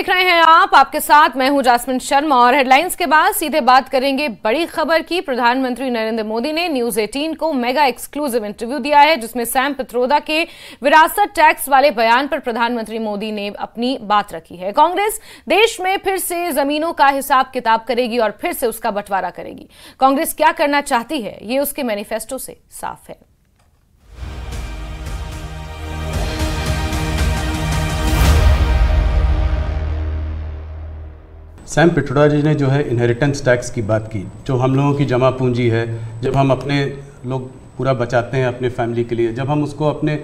देख रहे हैं आप, आपके साथ मैं हूं जास्मिन शर्मा और हेडलाइंस के बाद सीधे बात करेंगे बड़ी खबर की। प्रधानमंत्री नरेंद्र मोदी ने न्यूज 18 को मेगा एक्सक्लूसिव इंटरव्यू दिया है, जिसमें सैम पित्रोदा के विरासत टैक्स वाले बयान पर प्रधानमंत्री मोदी ने अपनी बात रखी है। कांग्रेस देश में फिर से जमीनों का हिसाब किताब करेगी और फिर से उसका बंटवारा करेगी। कांग्रेस क्या करना चाहती है, ये उसके मैनिफेस्टो से साफ है। सैम पित्रोदा जी ने जो है इनहेरिटेंस टैक्स की बात की, जो हम लोगों की जमा पूंजी है, जब हम अपने लोग पूरा बचाते हैं अपने फैमिली के लिए, जब हम उसको अपने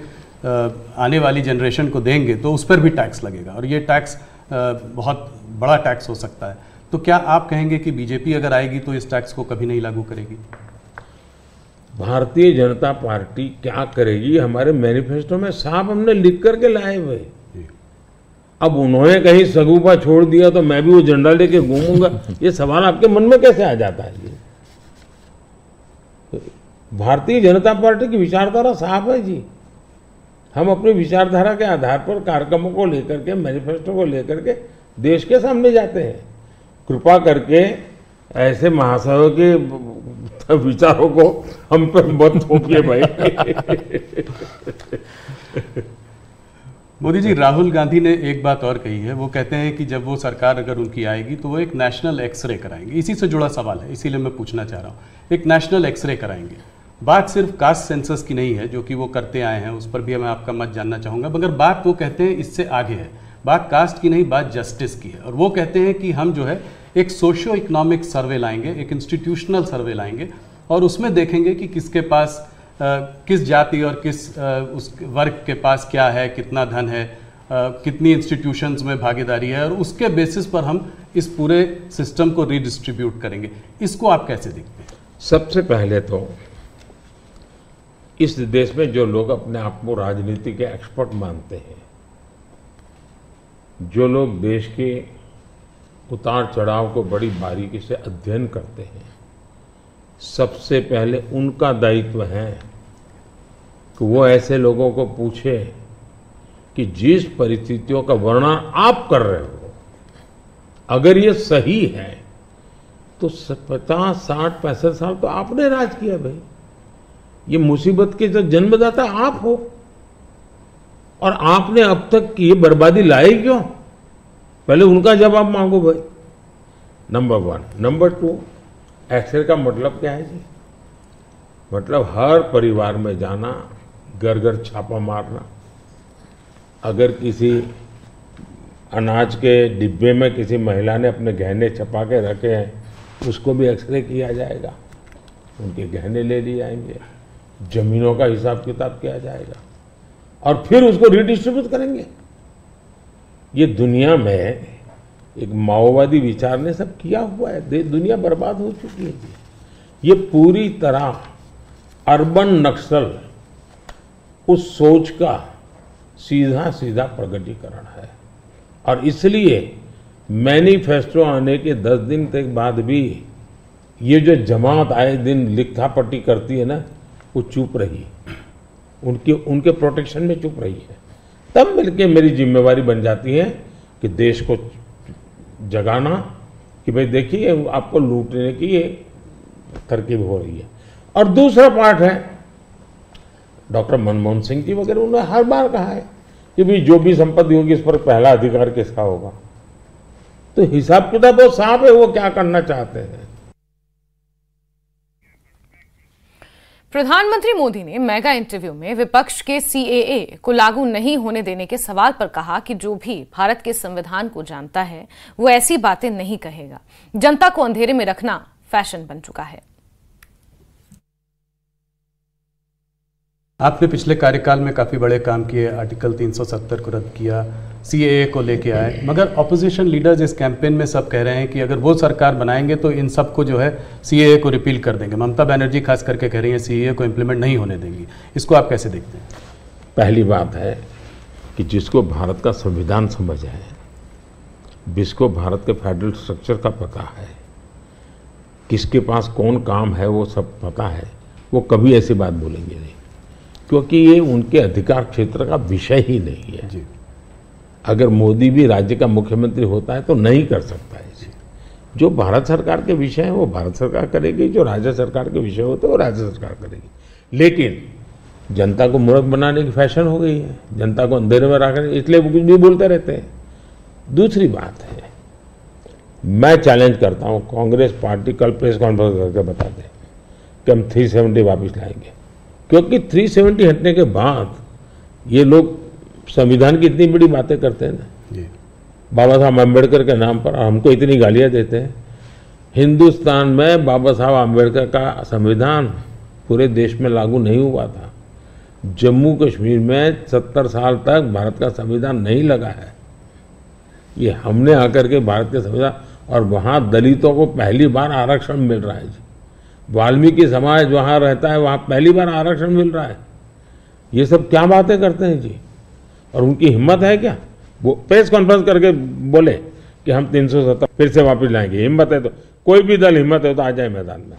आने वाली जनरेशन को देंगे तो उस पर भी टैक्स लगेगा और ये टैक्स बहुत बड़ा टैक्स हो सकता है। तो क्या आप कहेंगे कि बीजेपी अगर आएगी तो इस टैक्स को कभी नहीं लागू करेगी? भारतीय जनता पार्टी क्या करेगी, हमारे मैनिफेस्टो में साफ हमने लिख करके लाए हुए। अब उन्होंने कहीं सगुफा छोड़ दिया तो मैं भी वो झंडा लेके घूमूंगा, ये सवाल आपके मन में कैसे आ जाता है? ये भारतीय जनता पार्टी की विचारधारा साफ है जी। हम अपनी विचारधारा के आधार पर कार्यक्रमों को लेकर के, मैनिफेस्टो को लेकर के देश के सामने जाते हैं। कृपा करके ऐसे महाशयों के विचारों को हम पर मत थोपिए भाई। मोदी जी, राहुल गांधी ने एक बात और कही है। वो कहते हैं कि जब वो सरकार अगर उनकी आएगी तो वो एक नेशनल एक्सरे कराएंगे। इसी से जुड़ा सवाल है, इसीलिए मैं पूछना चाह रहा हूँ। एक नेशनल एक्सरे कराएंगे, बात सिर्फ कास्ट सेंसस की नहीं है जो कि वो करते आए हैं, उस पर भी मैं आपका मत जानना चाहूँगा, मगर बात वो कहते हैं इससे आगे है। बात कास्ट की नहीं, बात जस्टिस की है। और वो कहते हैं कि हम जो है एक सोशियो इकोनॉमिक सर्वे लाएंगे, एक इंस्टीट्यूशनल सर्वे लाएंगे और उसमें देखेंगे कि किसके पास किस जाति और किस उस वर्ग के पास क्या है, कितना धन है, कितनी इंस्टीट्यूशंस में भागीदारी है, और उसके बेसिस पर हम इस पूरे सिस्टम को रीडिस्ट्रीब्यूट करेंगे। इसको आप कैसे देखते हैं? सबसे पहले तो इस देश में जो लोग अपने आप को राजनीति के एक्सपर्ट मानते हैं, जो लोग देश के उतार चढ़ाव को बड़ी बारीकी से अध्ययन करते हैं, सबसे पहले उनका दायित्व है कि वो ऐसे लोगों को पूछे कि जिस परिस्थितियों का वर्णन आप कर रहे हो, अगर ये सही है तो 50, 60, 65 साल तो आपने राज किया भाई। ये मुसीबत के जो जन्मदाता आप हो और आपने अब तक की बर्बादी लाई क्यों? पहले उनका जवाब मांगो भाई, नंबर 1। नंबर 2, एक्सरे का मतलब क्या है जी? मतलब हर परिवार में जाना, घर घर छापा मारना, अगर किसी अनाज के डिब्बे में किसी महिला ने अपने गहने छपा के रखे हैं उसको भी एक्सरे किया जाएगा, उनके गहने ले लिए जाएंगे, जमीनों का हिसाब किताब किया जाएगा और फिर उसको रिडिस्ट्रीब्यूट करेंगे। ये दुनिया में एक माओवादी विचार ने सब किया हुआ है, दुनिया बर्बाद हो चुकी है जी। ये पूरी तरह अर्बन नक्सल उस सोच का सीधा सीधा प्रगटीकरण है और इसलिए मैनिफेस्टो आने के 10 दिन तक बाद भी ये जो जमात आए दिन लिखापट्टी करती है ना, वो चुप रही, उनके प्रोटेक्शन में चुप रही है। तब मिलके मेरी जिम्मेवारी बन जाती है कि देश को जगाना कि भाई देखिए आपको लूटने की ये तरकीब हो रही है। और दूसरा पार्ट है, डॉक्टर मनमोहन सिंह जी वगैरह, उन्होंने हर बार कहा है कि भाई जो भी संपत्ति होगी इस पर पहला अधिकार किसका होगा। तो हिसाब किताब बहुत साफ है, वो क्या करना चाहते हैं। प्रधानमंत्री मोदी ने मेगा इंटरव्यू में विपक्ष के सीएए को लागू नहीं होने देने के सवाल पर कहा कि जो भी भारत के संविधान को जानता है वो ऐसी बातें नहीं कहेगा। जनता को अंधेरे में रखना फैशन बन चुका है। आपने पिछले कार्यकाल में काफ़ी बड़े काम किए, आर्टिकल 370 को रद्द किया, सीएए को लेके आए, मगर ऑपोजिशन लीडर्स इस कैंपेन में सब कह रहे हैं कि अगर वो सरकार बनाएंगे तो इन सबको जो है सीएए को रिपील कर देंगे। ममता बनर्जी खास करके कह रही हैं सीएए को इम्प्लीमेंट नहीं होने देंगी। इसको आप कैसे देखते हैं? पहली बात है कि जिसको भारत का संविधान समझ है, जिसको भारत के फेडरल स्ट्रक्चर का पता है, किसके पास कौन काम है वो सब पता है, वो कभी ऐसी बात बोलेंगे नहीं, क्योंकि ये उनके अधिकार क्षेत्र का विषय ही नहीं है। अगर मोदी भी राज्य का मुख्यमंत्री होता है तो नहीं कर सकता है। जो भारत सरकार के विषय हैं वो भारत सरकार करेगी, जो राज्य सरकार के विषय होते हैं वो राज्य सरकार करेगी। लेकिन जनता को मूर्ख बनाने की फैशन हो गई है, जनता को अंधेरे में रखने, इसलिए वो कुछ भी बोलते रहते हैं। दूसरी बात है, मैं चैलेंज करता हूं कांग्रेस पार्टी कल प्रेस कॉन्फ्रेंस करके बता दें कि हम 370 वापस लाएंगे, क्योंकि 370 हटने के बाद ये लोग संविधान की इतनी बड़ी बातें करते हैं ना, बाबा साहब अम्बेडकर के नाम पर हमको इतनी गालियां देते हैं। हिंदुस्तान में बाबा साहब अम्बेडकर का संविधान पूरे देश में लागू नहीं हुआ था। जम्मू कश्मीर में 70 साल तक भारत का संविधान नहीं लगा है। ये हमने आकर के भारत के संविधान, और वहाँ दलितों को पहली बार आरक्षण मिल रहा है जी। वाल्मीकि समाज वहाँ रहता है, वहाँ पहली बार आरक्षण मिल रहा है। ये सब क्या बातें करते हैं जी, और उनकी हिम्मत है क्या? वो प्रेस कॉन्फ्रेंस करके बोले कि हम 370 फिर से वापस लाएंगे। हिम्मत है तो कोई भी दल हिम्मत है तो आ जाए मैदान में।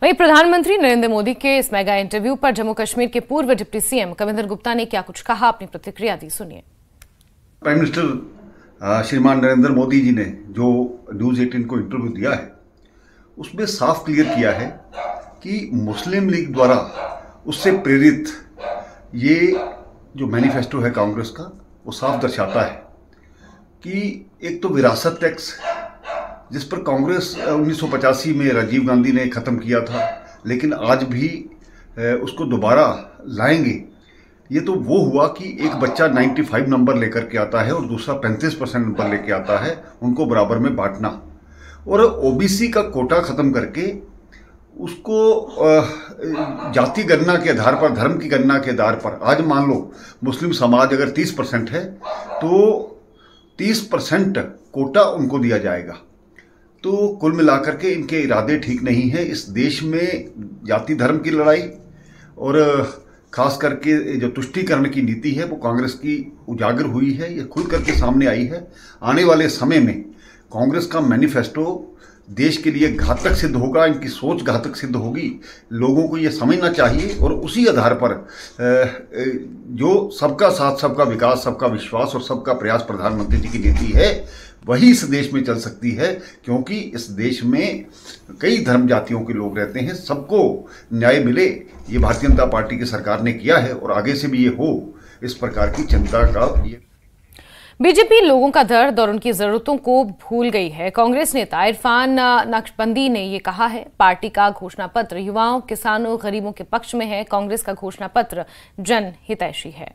वहीं प्रधानमंत्री नरेंद्र मोदी के इस मेगा इंटरव्यू पर जम्मू कश्मीर के पूर्व डिप्टी सीएम कविंदर गुप्ता ने क्या कुछ कहा, अपनी प्रतिक्रिया दी, सुनिए। प्राइम मिनिस्टर श्रीमान नरेंद्र मोदी जी ने जो न्यूज़ 18 को इंटरव्यू दिया है उसमें साफ क्लियर किया है कि मुस्लिम लीग द्वारा उससे प्रेरित ये जो मैनिफेस्टो है कांग्रेस का वो साफ दर्शाता है कि एक तो विरासत टैक्स जिस पर कांग्रेस 1985 में राजीव गांधी ने ख़त्म किया था, लेकिन आज भी उसको दोबारा लाएंगे। ये तो वो हुआ कि एक बच्चा 95 नंबर लेकर के आता है और दूसरा 35% नंबर लेके आता है, उनको बराबर में बांटना, और ओबीसी का कोटा ख़त्म करके उसको जाति गणना के आधार पर, धर्म की गणना के आधार पर, आज मान लो मुस्लिम समाज अगर 30% है तो 30% कोटा उनको दिया जाएगा। तो कुल मिलाकर के इनके इरादे ठीक नहीं है। इस देश में जाति धर्म की लड़ाई और खास करके जो तुष्टीकरण की नीति है वो कांग्रेस की उजागर हुई है, ये खुल करके सामने आई है। आने वाले समय में कांग्रेस का मैनिफेस्टो देश के लिए घातक सिद्ध होगा, इनकी सोच घातक सिद्ध होगी। लोगों को ये समझना चाहिए और उसी आधार पर जो सबका साथ, सबका विकास, सबका विश्वास और सबका प्रयास प्रधानमंत्री जी की नीति है वही इस देश में चल सकती है, क्योंकि इस देश में कई धर्म जातियों के लोग रहते हैं। सबको न्याय मिले, ये भारतीय जनता पार्टी की सरकार ने किया है और आगे से भी ये हो, इस प्रकार की चिंता का ये। बीजेपी लोगों का दर्द और उनकी जरूरतों को भूल गई है। कांग्रेस नेता इरफान नक्शबंदी ने ये कहा है। पार्टी का घोषणा पत्र युवाओं, किसानों, गरीबों के पक्ष में है। कांग्रेस का घोषणा पत्र जन हितैषी है।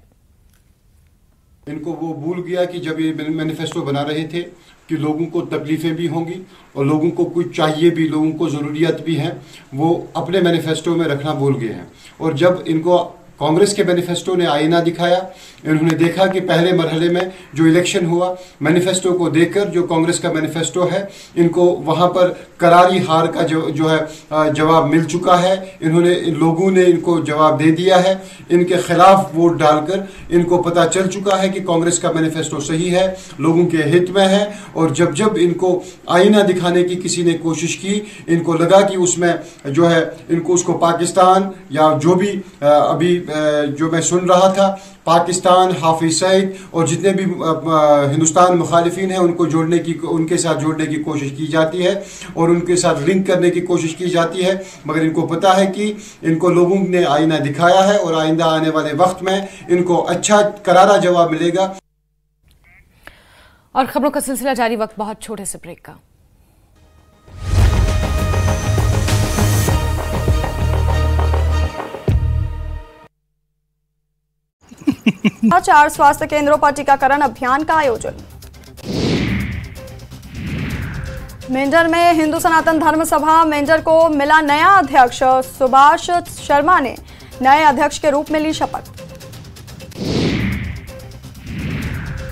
इनको वो भूल गया कि जब ये मैनिफेस्टो बना रहे थे कि लोगों को तकलीफें भी होंगी और लोगों को कुछ चाहिए भी, लोगों को ज़रूरियात भी हैं, वो अपने मैनिफेस्टो में रखना भूल गए हैं। और जब इनको कांग्रेस के मैनिफेस्टो ने आईना दिखाया, इन्होंने देखा कि पहले मरहले में जो इलेक्शन हुआ, मैनिफेस्टो को देखकर जो कांग्रेस का मैनिफेस्टो है, इनको वहां पर करारी हार का जो है जवाब मिल चुका है। इन्होंने लोगों ने इनको जवाब दे दिया है। इनके खिलाफ वोट डालकर इनको पता चल चुका है कि कांग्रेस का मैनिफेस्टो सही है, लोगों के हित में है। और जब जब इनको आईना दिखाने की किसी ने कोशिश की, इनको लगा कि उसमें जो है इनको उसको पाकिस्तान या जो भी अभी जो मैं सुन रहा था, पाकिस्तान, हाफिज सईद और जितने भी हिंदुस्तान मुखालिफिन हैं उनके साथ जोड़ने की कोशिश की जाती है और उनके साथ लिंक करने की कोशिश की जाती है। मगर इनको पता है कि इनको लोगों ने आईना दिखाया है और आइंदा आने वाले वक्त में इनको अच्छा करारा जवाब मिलेगा। और खबरों का सिलसिला जारी, वक्त बहुत छोटे से ब्रेक का। चार स्वास्थ्य केंद्रों पर टीकाकरण अभियान का आयोजन। मेंढर में हिंदू सनातन धर्म सभा मेंढर को मिला नया अध्यक्ष। सुभाष शर्मा ने नए अध्यक्ष के रूप में ली शपथ।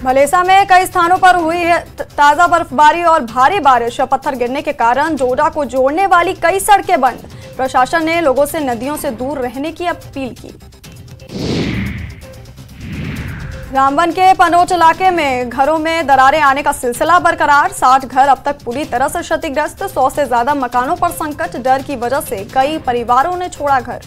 भलेसा में कई स्थानों पर हुई है ताजा बर्फबारी और भारी बारिश। पत्थर गिरने के कारण डोडा को जोड़ने वाली कई सड़कें बंद। प्रशासन ने लोगों से नदियों से दूर रहने की अपील की। रामबन के पनोट इलाके में घरों में दरारें आने का सिलसिला बरकरार। 60 घर अब तक पूरी तरह से क्षतिग्रस्त। 100 से ज्यादा मकानों पर संकट। डर की वजह से कई परिवारों ने छोड़ा घर।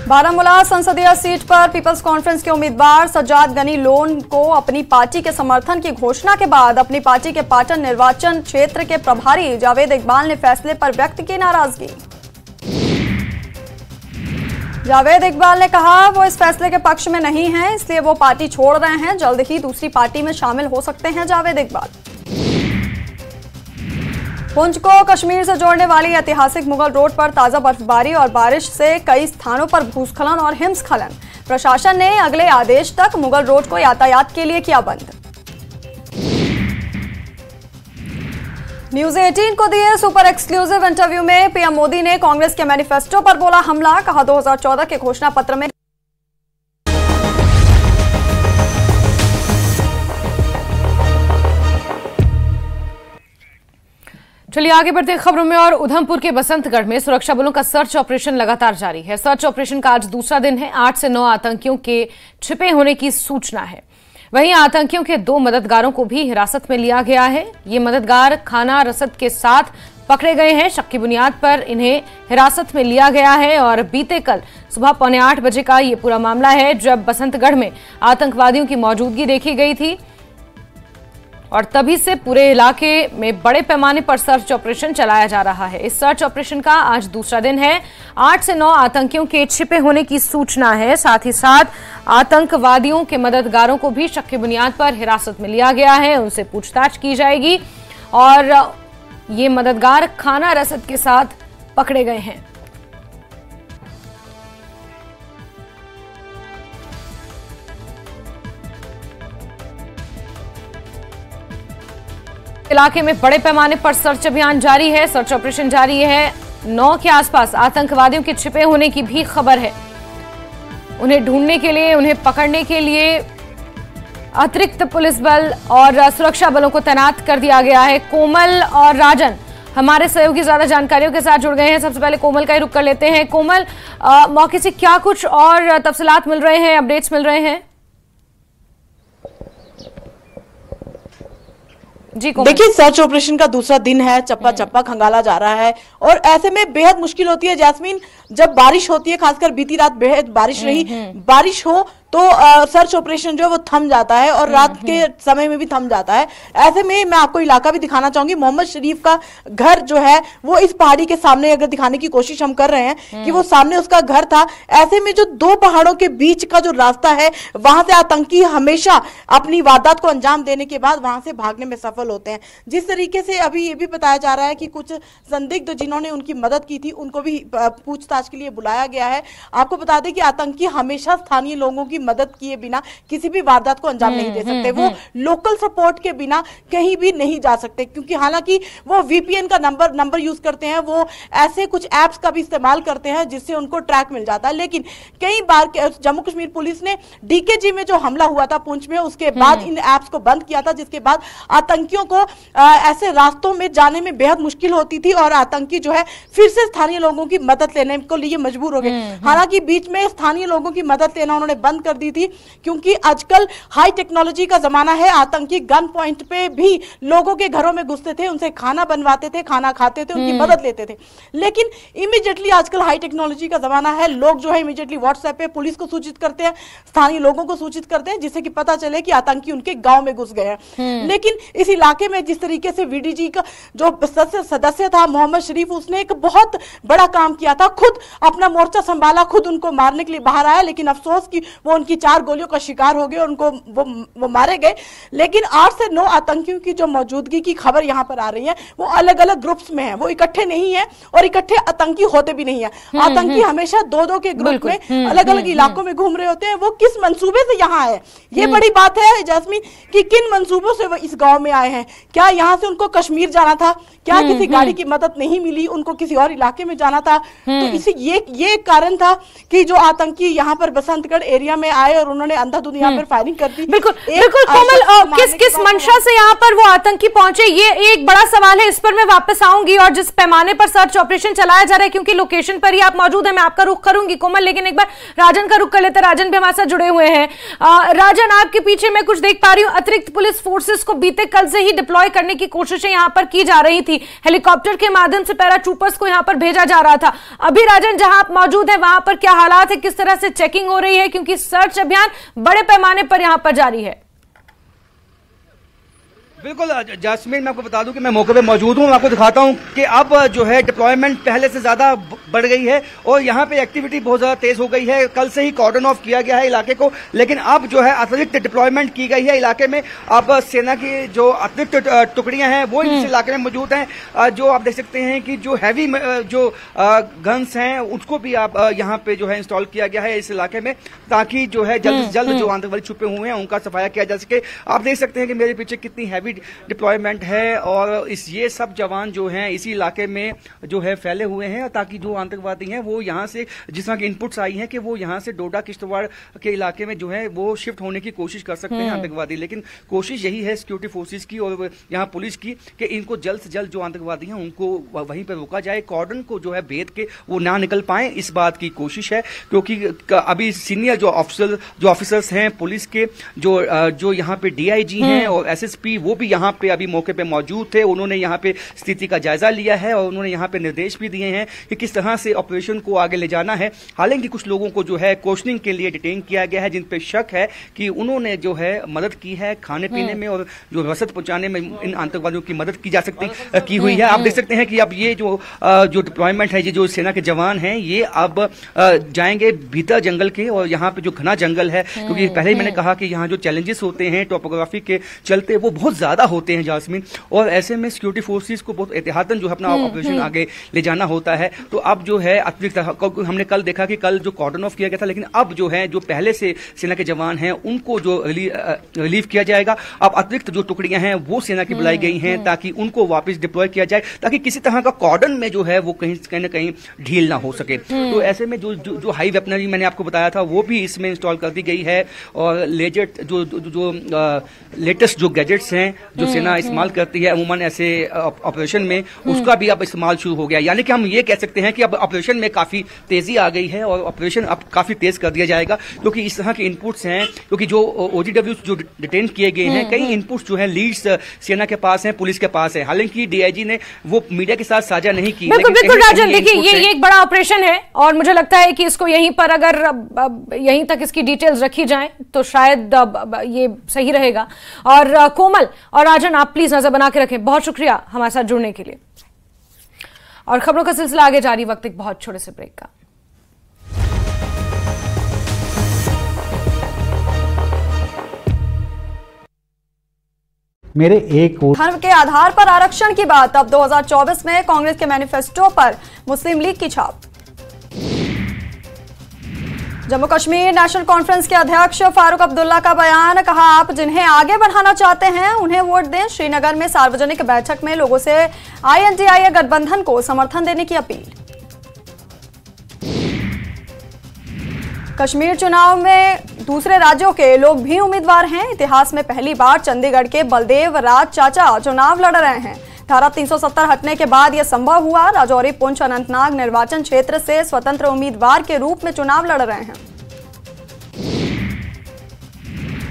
बारामूला संसदीय सीट पर पीपल्स कॉन्फ्रेंस के उम्मीदवार सज्जाद गनी लोन को अपनी पार्टी के समर्थन की घोषणा के बाद अपनी पार्टी के पाटन निर्वाचन क्षेत्र के प्रभारी जावेद इकबाल ने फैसले पर व्यक्त की नाराजगी। जावेद इकबाल ने कहा वो इस फैसले के पक्ष में नहीं हैं, इसलिए वो पार्टी छोड़ रहे हैं। जल्द ही दूसरी पार्टी में शामिल हो सकते हैं जावेद इकबाल। पुंछ को कश्मीर से जोड़ने वाली ऐतिहासिक मुगल रोड पर ताजा बर्फबारी और बारिश से कई स्थानों पर भूस्खलन और हिमस्खलन। प्रशासन ने अगले आदेश तक मुगल रोड को यातायात के लिए किया बंद। न्यूज 18 को दिए सुपर एक्सक्लूसिव इंटरव्यू में पीएम मोदी ने कांग्रेस के मैनिफेस्टो पर बोला हमला। कहा 2014 के घोषणा पत्र में चलिए आगे बढ़ते हैं खबरों में। और उधमपुर के बसंतगढ़ में सुरक्षा बलों का सर्च ऑपरेशन लगातार जारी है। सर्च ऑपरेशन का आज दूसरा दिन है। 8 से 9 आतंकियों के छिपे होने की सूचना है। वहीं आतंकियों के 2 मददगारों को भी हिरासत में लिया गया है। ये मददगार खाना रसद के साथ पकड़े गए हैं। शक की बुनियाद पर इन्हें हिरासत में लिया गया है। और बीते कल सुबह 7:45 बजे का ये पूरा मामला है, जब बसंतगढ़ में आतंकवादियों की मौजूदगी देखी गई थी और तभी से पूरे इलाके में बड़े पैमाने पर सर्च ऑपरेशन चलाया जा रहा है। इस सर्च ऑपरेशन का आज दूसरा दिन है। 8 से 9 आतंकियों के छिपे होने की सूचना है। साथ ही साथ आतंकवादियों के मददगारों को भी शक की बुनियाद पर हिरासत में लिया गया है। उनसे पूछताछ की जाएगी और ये मददगार खाना रसद के साथ पकड़े गए हैं। इलाके में बड़े पैमाने पर सर्च अभियान जारी है। सर्च ऑपरेशन जारी है। 9 के आसपास आतंकवादियों के छिपे होने की भी खबर है। उन्हें ढूंढने के लिए, उन्हें पकड़ने के लिए अतिरिक्त पुलिस बल और सुरक्षा बलों को तैनात कर दिया गया है। कोमल और राजन हमारे सहयोगी ज्यादा जानकारियों के साथ जुड़ गए हैं। सबसे पहले कोमल का ही रुख कर लेते हैं। कोमल, मौके से क्या कुछ और तफसीलात मिल रहे हैं, अपडेट्स मिल रहे हैं? देखिए, सर्च ऑपरेशन का दूसरा दिन है। चप्पा चप्पा खंगाला जा रहा है और ऐसे में बेहद मुश्किल होती है जैस्मीन, जब बारिश होती है, खासकर बीती रात बेहद बारिश रही। बारिश हो तो सर्च ऑपरेशन जो है वो थम जाता है और रात के समय में भी थम जाता है। ऐसे में मैं आपको इलाका भी दिखाना चाहूंगी। मोहम्मद शरीफ का घर जो है वो इस पहाड़ी के सामने, अगर दिखाने की कोशिश हम कर रहे हैं कि वो सामने उसका घर था। ऐसे में जो 2 पहाड़ों के बीच का जो रास्ता है, वहां से आतंकी हमेशा अपनी वारदात को अंजाम देने के बाद वहां से भागने में सफल होते हैं। जिस तरीके से अभी ये भी बताया जा रहा है कि कुछ संदिग्ध जिन्होंने उनकी मदद की थी उनको भी पूछताछ के लिए बुलाया गया है। आपको बता दें कि आतंकी हमेशा स्थानीय लोगों की मदद किए बिना किसी भी वारदात को अंजाम नहीं दे सकते। वो लोकल सपोर्ट के बिना कहीं भी नहीं जा सकते, क्योंकि हालांकि वो वीपीएन का नंबर यूज करते हैं, वो ऐसे कुछ एप्स का भी इस्तेमाल करते हैं जिससे उनको ट्रैक मिल जाता है। लेकिन कई बार जम्मू कश्मीर पुलिस ने डीकेजी में जो हमला हुआ था पुंछ में, उसके बाद इन एप्स को बंद किया था, जिसके बाद आतंकियों को ऐसे रास्तों में जाने में बेहद मुश्किल होती थी और आतंकी जो है फिर से स्थानीय लोगों की मदद लेने को लिए मजबूर हो गए। हालांकि बीच में स्थानीय लोगों की मदद लेना उन्होंने बंद कर दी थी, क्योंकि आजकल हाई टेक्नोलॉजी का जमाना है। आतंकी गन पॉइंट पे भी लोगों के घरों में घुसते थे, उनसे खाना बनवाते थे, खाना खाते थे, उनकी मदद लेते थे। लेकिन इमीडिएटली आजकल हाई टेक्नोलॉजी का जमाना है, लोग जो है इमीडिएटली व्हाट्सएप पे पुलिस को सूचित करते हैं, स्थानीय लोगों को सूचित करते हैं, जिससे कि पता चले कि आतंकी उनके गांव में घुस गए हैं। लेकिन इस इलाके में जिस तरीके से वीडीजी का जो सदस्य था मोहम्मद शरीफ, उसने एक बहुत बड़ा काम किया था, खुद अपना मोर्चा संभाला, खुद उनको मारने के लिए बाहर आया। लेकिन अफसोस कि वो उनकी 4 गोलियों का शिकार हो गए, उनको वो मारे गए। लेकिन 8 से 9 आतंकियों की जो मौजूदगी की खबर यहां पर आ रही है, वो अलग अलग ग्रुप्स में है, वो इकट्ठे नहीं है और इकट्ठे आतंकी होते भी नहीं है। आतंकी हमेशा 2-2 के ग्रुप में अलग अलग इलाकों में घूम रहे होते हैं। वो किस मंसूबे से यहाँ आए, ये बड़ी बात है जैस्मीन, कि किन मंसूबों से वो इस गांव में आए हैं। क्या यहाँ से उनको कश्मीर जाना था? क्या किसी गाड़ी की मदद नहीं मिली, उनको किसी और इलाके में जाना था? तो इसी ये कारण था कि जो आतंकी यहाँ पर बसंतगढ़ एरिया में आए और उन्होंने अंधाधुंध यहाँ पर फायरिंग कर दी। बिल्कुल कोमल, किस मंशा से यहाँ पर वो आतंकी पहुंचे, ये एक बड़ा सवाल है। इस पर मैं वापस आऊंगी। और जिस पैमाने पर सर्च ऑपरेशन चलाया जा रहा है, क्योंकि लोकेशन पर ही आप मौजूद है, मैं आपका रुख करूंगी कोमल, लेकिन एक बार राजन का रुख कर लेते हैं। राजन भी हमारे साथ जुड़े हुए हैं। राजन, आपके पीछे मैं कुछ देख पा रही हूँ, अतिरिक्त पुलिस फोर्सेस को बीते कल से ही डिप्लॉय करने की कोशिशें यहाँ पर की जा रही थी। हेलीकॉप्टर के माध्यम से पैराट्रूपर्स को यहाँ पर भेजा जा रहा था। अभी राजन, जहां आप मौजूद हैं वहां पर क्या हालात है, किस तरह से चेकिंग हो रही है, क्योंकि सर्च अभियान बड़े पैमाने पर यहां पर जारी है। बिल्कुल जास्मीन, मैं आपको बता दूं कि मैं मौके पे मौजूद हूं। मैं आपको दिखाता हूं कि अब जो है डिप्लॉयमेंट पहले से ज्यादा बढ़ गई है और यहाँ पे एक्टिविटी बहुत ज्यादा तेज हो गई है। कल से ही कॉर्डन ऑफ किया गया है इलाके को, लेकिन अब जो है अतिरिक्त डिप्लॉयमेंट की गई है इलाके में। अब सेना की जो अतिरिक्त टुकड़ियां हैं वो इस इलाके में मौजूद हैं। जो आप देख सकते हैं कि जो हैवी जो गन्स हैं उसको भी आप यहाँ पे जो है इंस्टॉल किया गया है इस इलाके में, ताकि जो है जल्द से जल्द जो आतंकवादी छुपे हुए हैं उनका सफाया किया जा सके। आप देख सकते हैं कि मेरे पीछे कितनी हैवी डिप्लॉयमेंट है और ये सब जवान जो हैं इसी इलाके में जो है फैले हुए हैं, ताकि जो आतंकवादी हैं वो यहाँ से, जिस तरह की इनपुट्स आई हैं कि वो यहाँ से डोडा किश्तवाड़ के इलाके में जो है वो शिफ्ट होने की कोशिश कर सकते हैं आतंकवादी। लेकिन कोशिश यही है सिक्योरिटी फोर्सेस की और यहाँ पुलिस की कि इनको जल्द से जल्द जो आतंकवादी हैं उनको वहीं पर रोका जाए, कॉर्डन को जो है भेद के वो ना निकल पाए, इस बात की कोशिश है। क्योंकि अभी सीनियर जो ऑफिसर्स हैं पुलिस के, जो यहाँ पे DIG हैं और SSP, वो भी यहाँ पे अभी मौके पे मौजूद थे। उन्होंने यहाँ पे स्थिति का जायजा लिया है और उन्होंने यहाँ पे निर्देश भी दिए हैं कि किस तरह से ऑपरेशन को आगे ले जाना है। हालांकि कुछ लोगों को जो है क्वेश्चनिंग के लिए डिटेन किया गया है, जिन पे शक है कि उन्होंने जो है मदद की है खाने पीने में और जो रसद पहुंचाने में इन आतंकवादियों की मदद की जा सकती की हुई है। आप देख सकते हैं कि अब ये जो डिप्लॉयमेंट है, ये जो सेना के जवान हैं ये अब जाएंगे भीतर जंगल के, और यहाँ पे जो घना जंगल है, क्योंकि पहले ही मैंने कहा कि यहाँ जो चैलेंजेस होते हैं टोपोग्राफी के चलते वो बहुत ज्यादा होते हैं जास्मीन, और ऐसे में सिक्योरिटी फोर्सेस को बहुत एहतियातन जो है अपना ऑपरेशन आगे ले जाना होता है। तो अब जो है अतिरिक्त, हमने कल देखा कि कल जो कॉर्डन ऑफ किया गया था, लेकिन अब जो है जो पहले से सेना के जवान हैं उनको जो रिलीव किया जाएगा। अब अतिरिक्त जो टुकड़ियां हैं वो सेना की बुलाई गई हैं ताकि उनको वापस डिप्लॉय किया जाए, ताकि किसी तरह का कॉर्डन में जो है वो कहीं ना कहीं ढील ना हो सके। तो ऐसे में जो हाई वेपनरी मैंने आपको बताया था वो भी इसमें इंस्टॉल कर दी गई है, और लेटेस्ट जो गैजेट्स हैं जो सेना इस्तेमाल करती है अमूमन ऐसे ऑपरेशन में, उसका भी अब इस्तेमाल शुरू हो गया। यानी कि हम ये कह सकते हैं कि अब ऑपरेशन में काफी तेजी आ गई है और ऑपरेशन अब काफी तेज कर दिया जाएगा, क्योंकि इस तरह के इनपुट्स हैं। क्योंकि जो OGW जो डिटेन किए गए हैं, कई इनपुट्स जो है लीड्स सेना के पास हैं, पुलिस के पास है। हालांकि DIG ने वो मीडिया के साथ साझा नहीं की। बिल्कुल राजन, देखिए ये एक बड़ा ऑपरेशन है और मुझे लगता है कि इसको यहीं पर अगर यहीं तक इसकी डिटेल्स रखी जाएं तो शायद ये सही रहेगा। और कोमल और राजन, आप प्लीज नजर बना के रखें। बहुत शुक्रिया हमारे साथ जुड़ने के लिए। और खबरों का सिलसिला आगे जारी, वक्त एक बहुत छोटे से ब्रेक का। मेरे एक धर्म के आधार पर आरक्षण की बात, अब 2024 में कांग्रेस के मैनिफेस्टो पर मुस्लिम लीग की छाप। जम्मू कश्मीर नेशनल कॉन्फ्रेंस के अध्यक्ष फारूक अब्दुल्ला का बयान, कहा आप जिन्हें आगे बढ़ाना चाहते हैं उन्हें वोट दें। श्रीनगर में सार्वजनिक बैठक में लोगों से INDIA गठबंधन को समर्थन देने की अपील। कश्मीर चुनाव में दूसरे राज्यों के लोग भी उम्मीदवार हैं। इतिहास में पहली बार चंडीगढ़ के बलदेव राज चाचा चुनाव लड़ रहे हैं। धारा 370 हटने के बाद यह संभव हुआ। राजौरी, पुंछ, अनंतनाग निर्वाचन क्षेत्र से स्वतंत्र उम्मीदवार के रूप में चुनाव लड़ रहे हैं।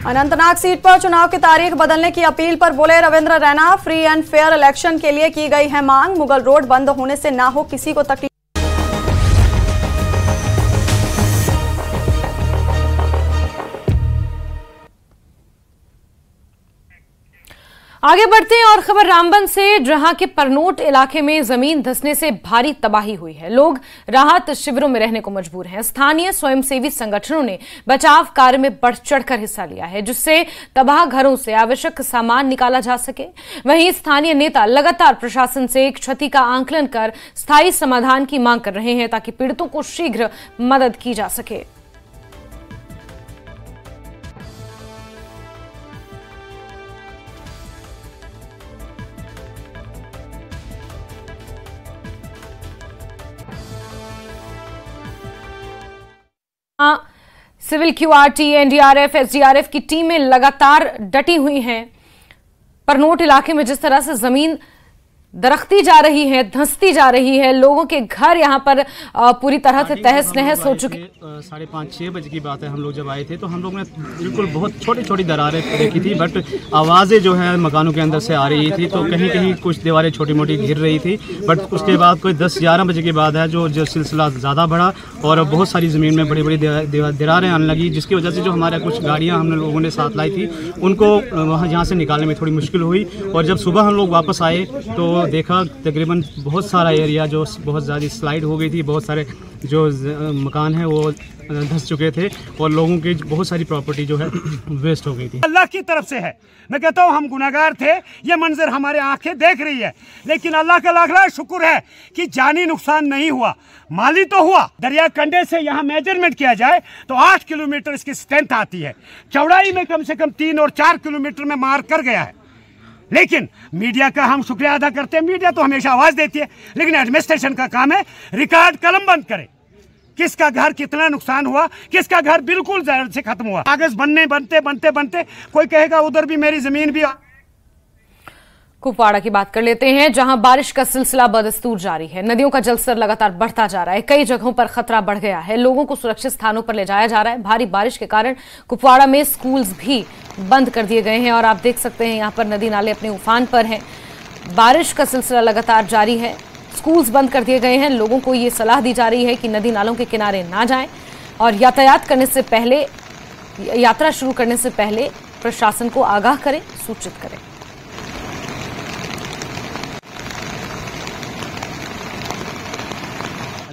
अनंतनाग सीट पर चुनाव की तारीख बदलने की अपील पर बोले Ravindra Raina, free and fair election के लिए की गई है मांग। मुगल रोड बंद होने से ना हो किसी को तकलीफ। आगे बढ़ते हैं और खबर रामबन से, जहां के परनोट इलाके में जमीन धंसने से भारी तबाही हुई है। लोग राहत शिविरों में रहने को मजबूर हैं। स्थानीय स्वयंसेवी संगठनों ने बचाव कार्य में बढ़ चढ़कर हिस्सा लिया है, जिससे तबाह घरों से आवश्यक सामान निकाला जा सके। वहीं स्थानीय नेता लगातार प्रशासन से क्षति का आंकलन कर स्थायी समाधान की मांग कर रहे हैं, ताकि पीड़ितों को शीघ्र मदद की जा सके। सिविल QRT, NDRF, SDRF की टीमें लगातार डटी हुई हैं। परनोट इलाके में जिस तरह से जमीन दरकती जा रही है, धंसती जा रही है। लोगों के घर यहाँ पर पूरी तरह से तहस नहस हो चुकी। 5:30-6 बजे की बात है, हम लोग जब आए थे तो हम लोग ने बिल्कुल बहुत छोटी छोटी दरारें देखी थी, बट आवाज़ें जो है मकानों के अंदर से आ रही थी, तो कहीं कहीं कुछ दीवारें छोटी मोटी गिर रही थी। बट उसके बाद कोई 10-11 बजे के बाद है जो सिलसिला ज़्यादा बढ़ा और बहुत सारी ज़मीन में बड़ी बड़ी दरारें आने लगी, जिसकी वजह से जो हमारे कुछ गाड़ियाँ हमने लोगों ने साथ लाई थी उनको वहाँ यहाँ से निकालने में थोड़ी मुश्किल हुई। और जब सुबह हम लोग वापस आए तो देखा तकरीबन बहुत सारा एरिया जो बहुत ज़्यादा स्लाइड हो गई थी, बहुत सारे जो मकान हैं वो धंस चुके थे और लोगों की बहुत सारी प्रॉपर्टी जो है वेस्ट हो गई थी। अल्लाह की तरफ से है, मैं कहता हूँ हम गुनाहगार थे, ये मंजर हमारे आंखें देख रही है, लेकिन अल्लाह का लाख लाख शुक्र है कि जानी नुकसान नहीं हुआ, माली तो हुआ। दरिया कंडे से यहाँ मेजरमेंट किया जाए तो 8 किलोमीटर इसकी स्ट्रेंथ आती है, चौड़ाई में कम से कम 3 और 4 किलोमीटर में मार कर गया है। लेकिन मीडिया का हम शुक्रिया अदा करते हैं, मीडिया तो हमेशा आवाज देती है, लेकिन एडमिनिस्ट्रेशन का काम है रिकॉर्ड कलम बंद करे, किसका घर कितना नुकसान हुआ, किसका घर बिल्कुल जड़ से खत्म हुआ। कागज बनते कोई कहेगा उधर भी मेरी जमीन भी। कुपवाड़ा की बात कर लेते हैं, जहां बारिश का सिलसिला बदस्तूर जारी है। नदियों का जलस्तर लगातार बढ़ता जा रहा है, कई जगहों पर खतरा बढ़ गया है, लोगों को सुरक्षित स्थानों पर ले जाया जा रहा है। भारी बारिश के कारण कुपवाड़ा में स्कूल्स भी बंद कर दिए गए हैं और आप देख सकते हैं यहां पर नदी नाले अपने उफान पर हैं। बारिश का सिलसिला लगातार जारी है, स्कूल्स बंद कर दिए गए हैं। लोगों को ये सलाह दी जा रही है कि नदी नालों के किनारे ना जाएं और यात्रा शुरू करने से पहले प्रशासन को आगाह करें, सूचित करें।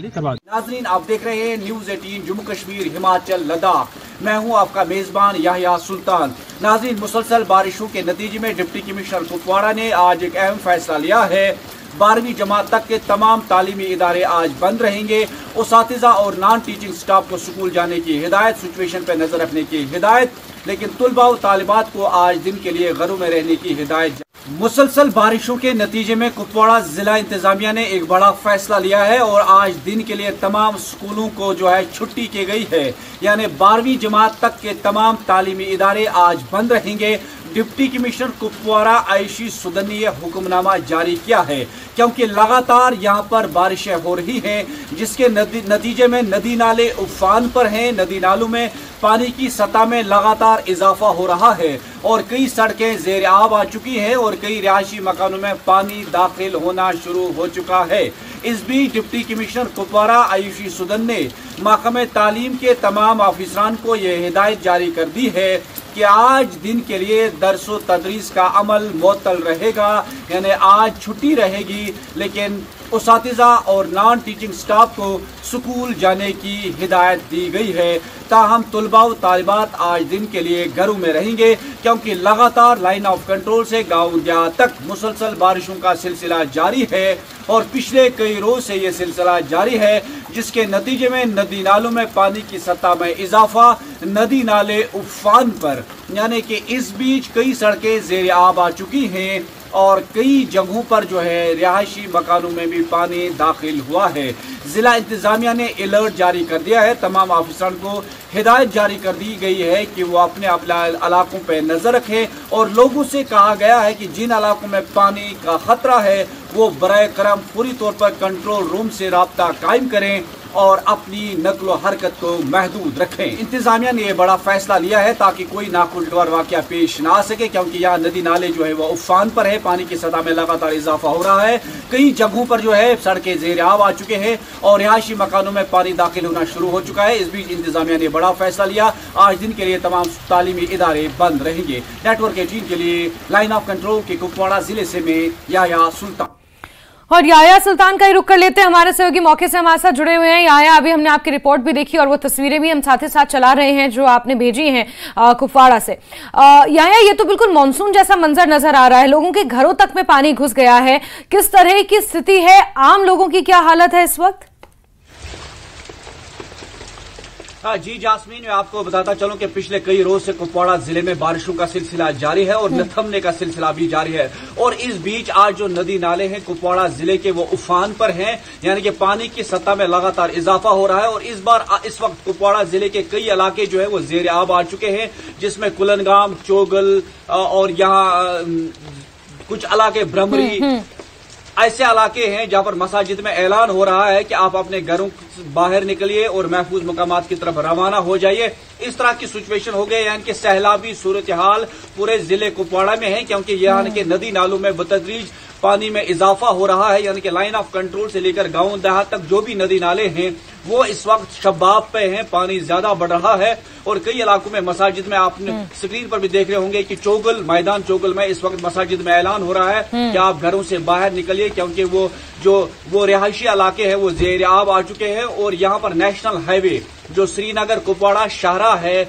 नाज़रीन, आप देख रहे हैं न्यूज़ 18 जम्मू कश्मीर हिमाचल लद्दाख। मैं हूं आपका मेजबान याहिया सुल्तान। नाज़रीन, मुसलसल बारिशों के नतीजे में डिप्टी कमिश्नर कुपवाड़ा ने आज एक अहम फैसला लिया है। 12वीं जमात तक के तमाम तालीमी इदारे आज बंद रहेंगे। उसातिज़ा और नॉन टीचिंग स्टाफ को स्कूल जाने की हिदायत, सिचुएशन पर नजर रखने की हिदायत, लेकिन तुलबा और तालिबात को आज दिन के लिए घरों में रहने की हिदायत। मुसलसल बारिशों के नतीजे में कुपवाड़ा जिला इंतजामिया ने एक बड़ा फैसला लिया है और आज दिन के लिए तमाम स्कूलों को जो है छुट्टी की गई है, यानी 12वीं जमात तक के तमाम तालीमी इदारे आज बंद रहेंगे। डिप्टी कमिश्नर कुपवाड़ा आयशी सुदन ने यह हुक्मनामा जारी किया है क्योंकि लगातार यहां पर बारिशें हो रही हैं, जिसके नतीजे में नदी नाले उफान पर हैं। नदी नालों में पानी की सतह में लगातार इजाफा हो रहा है और कई सड़कें ज़ेर आब आ चुकी हैं और कई रिहायशी मकानों में पानी दाखिल होना शुरू हो चुका है। इस बीच डिप्टी कमिश्नर कुपवाड़ा आयुषी सुदन ने महकमे तालीम के तमाम ऑफिसरान को यह हिदायत जारी कर दी है कि आज दिन के लिए दरसो तदरीस का अमल मुअत्तल रहेगा, यानी आज छुट्टी रहेगी, लेकिन उसातिज़ा और नॉन टीचिंग स्टाफ को स्कूल जाने की हिदायत दी गई है। ताहम तुलबा व तालिबात आज दिन के लिए घरों में रहेंगे क्योंकि लगातार लाइन ऑफ कंट्रोल से गाँव देहात तक मुसलसल बारिशों का सिलसिला जारी है और पिछले कई रोज से ये सिलसिला जारी है, जिसके नतीजे में नदी नालों में पानी की सतह में इजाफा, नदी नाले उफान पर, यानी कि इस बीच कई सड़कें ज़ेर आब आ चुकी हैं और कई जगहों पर जो है रिहायशी मकानों में भी पानी दाखिल हुआ है। जिला इंतजामिया ने अलर्ट जारी कर दिया है, तमाम ऑफिसरों को हिदायत जारी कर दी गई है कि वो अपने इलाकों पर नजर रखें और लोगों से कहा गया है कि जिन इलाकों में पानी का खतरा है वो बराए करम पूरी तौर पर कंट्रोल रूम से राब्ता कायम करें और अपनी नकलो हरकत को महदूद रखें। इंतजामिया ने यह बड़ा फैसला लिया है ताकि कोई नाखुशगवार वाकया पेश ना आ सके, क्योंकि यहाँ नदी नाले जो है वो उफान पर है, पानी की सतह में लगातार इजाफा हो रहा है। कई जगहों पर जो है सड़कें ज़ेर आब आ चुके हैं और रिहायशी मकानों में पानी दाखिल होना शुरू हो चुका है। इस बीच इंतजामिया ने बड़ा फैसला लिया, आज दिन के लिए तमाम तालीमी इदारे बंद रहेंगे। नेटवर्क 18 के लिए लाइन ऑफ कंट्रोल के कुपवाड़ा जिले से मैं याहिया सुल्तान। और याहिया सुल्तान का ही रुख कर लेते हैं, हमारे सहयोगी मौके से हमारे साथ जुड़े हुए हैं। याहिया, अभी हमने आपकी रिपोर्ट भी देखी और वो तस्वीरें भी हम साथ ही साथ चला रहे हैं जो आपने भेजी हैं कुपवाड़ा से। याहिया, ये तो बिल्कुल मानसून जैसा मंजर नजर आ रहा है, लोगों के घरों तक में पानी घुस गया है, किस तरह की स्थिति है, आम लोगों की क्या हालत है इस वक्त? जी जास्मीन, मैं आपको बताता चलूं कि पिछले कई रोज से कुपवाड़ा जिले में बारिशों का सिलसिला जारी है और न थमने का सिलसिला भी जारी है। और इस बीच आज जो नदी नाले हैं कुपवाड़ा जिले के वो उफान पर हैं, यानी कि पानी की सतह में लगातार इजाफा हो रहा है और इस वक्त कुपवाड़ा जिले के कई इलाके जो है वो ज़ेर आब आ चुके हैं, जिसमें कुलनगाम, चोगल और यहाँ कुछ इलाके भ्रमरी, ऐसे इलाके हैं जहां पर मसाजिद में ऐलान हो रहा है कि आप अपने घरों से बाहर निकलिए और महफूज मकामात की तरफ रवाना हो जाइए। इस तरह की सिचुएशन हो गई, यानी कि सैलाबी सूरत हाल पूरे जिले कुपवाड़ा में है, क्योंकि यहाँ के नदी नालों में बतदरीज पानी में इजाफा हो रहा है। यानी कि लाइन ऑफ कंट्रोल से लेकर गांव देहात तक जो भी नदी नाले हैं वो इस वक्त शबाब पे हैं, पानी ज्यादा बढ़ रहा है। और कई इलाकों में मसाजिद में आपने स्क्रीन पर भी देख रहे होंगे कि चोगल मैदान चोगल में इस वक्त मसाजिद में ऐलान हो रहा है कि आप घरों से बाहर निकलिए, क्योंकि वो रिहायशी इलाके हैं वो ज़ेर आब आ चुके हैं। और यहाँ पर नेशनल हाईवे जो श्रीनगर कुपवाड़ा शाहरा है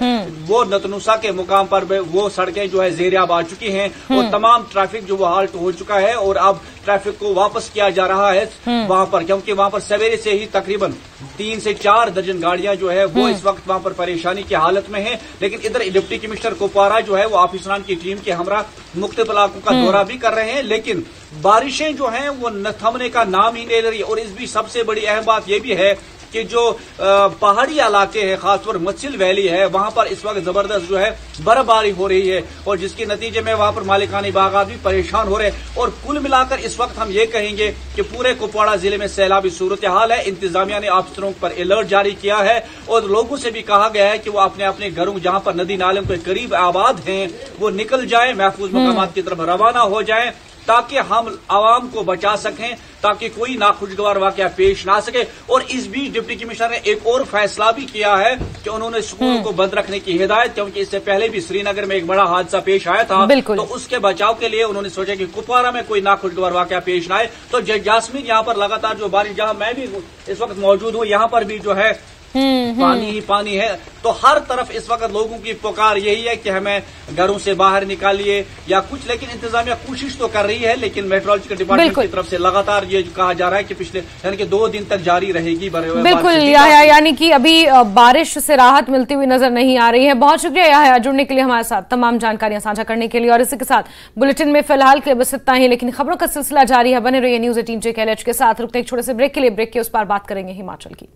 वो नतनुसा के मुकाम पर वो सड़कें जो है ज़ेर आब आ चुकी हैं और तमाम ट्रैफिक जो वो हाल्ट हो चुका है और अब ट्रैफिक को वापस किया जा रहा है वहां पर, क्योंकि वहां पर सवेरे से ही तकरीबन 3 से 4 दर्जन गाड़ियां जो है वो इस वक्त वहां पर परेशानी की हालत में है। लेकिन इधर डिप्टी कमिश्नर कुपवाड़ा जो है वो ऑफिसरान की टीम के हमरा मुख्तलिफ इलाकों का दौरा भी कर रहे हैं, लेकिन बारिशें जो हैं वो न थमने का नाम ही नहीं ले रही। और इस भी सबसे बड़ी अहम बात यह भी है कि जो पहाड़ी इलाके हैं खासतौर मच्छिल वैली है वहां पर इस वक्त जबरदस्त जो है बर्फबारी हो रही है और जिसके नतीजे में वहां पर मालिकानी बागात भी परेशान हो रहे हैं। और कुल मिलाकर इस वक्त हम ये कहेंगे कि पूरे कुपवाड़ा जिले में सैलाबी सूरत हाल है। इंतजामिया ने अफसरों पर अलर्ट जारी किया है और लोगों से भी कहा गया है कि वो अपने अपने घरों जहां पर नदी नालों के करीब आबाद हैं वो निकल जाए, महफूज मकामात की तरफ रवाना हो जाए, ताकि हम आवाम को बचा सकें, ताकि कोई नाखुशगवार वाकया पेश ना सके। और इस बीच डिप्टी कमिश्नर ने एक और फैसला भी किया है कि उन्होंने स्कूलों को बंद रखने की हिदायत, क्योंकि इससे पहले भी श्रीनगर में एक बड़ा हादसा पेश आया था, तो उसके बचाव के लिए उन्होंने सोचा कि कुपवाड़ा में कोई नाखुशगवार वाकया पेश ना आए। तो जासमीन यहाँ पर लगातार जो बारिश, जहां मैं भी इस वक्त मौजूद हूँ, यहाँ पर भी जो है पानी ही पानी है। तो हर तरफ इस वक्त लोगों की पुकार यही है कि हमें घरों से बाहर निकालिए या कुछ, लेकिन इंतजामिया कोशिश तो कर रही है, लेकिन मेट्रोलॉजिकल डिपार्टमेंट की तरफ से लगातार ये कहा जा रहा है कि पिछले यानी कि 2 दिन तक जारी रहेगी। बिल्कुल यानी कि अभी बारिश से राहत मिलती हुई नजर नहीं आ रही है। बहुत शुक्रिया याह्या जुड़ने के लिए हमारे साथ, तमाम जानकारियां साझा करने के लिए। और इसी के साथ बुलेटिन में फिलहाल के बस इतना ही, लेकिन खबरों का सिलसिला जारी है। बने रहिए न्यूज़ 18 JKLH के साथ। रुकते एक छोटे से ब्रेक के लिए, ब्रेक के उस पार बात करेंगे हिमाचल की।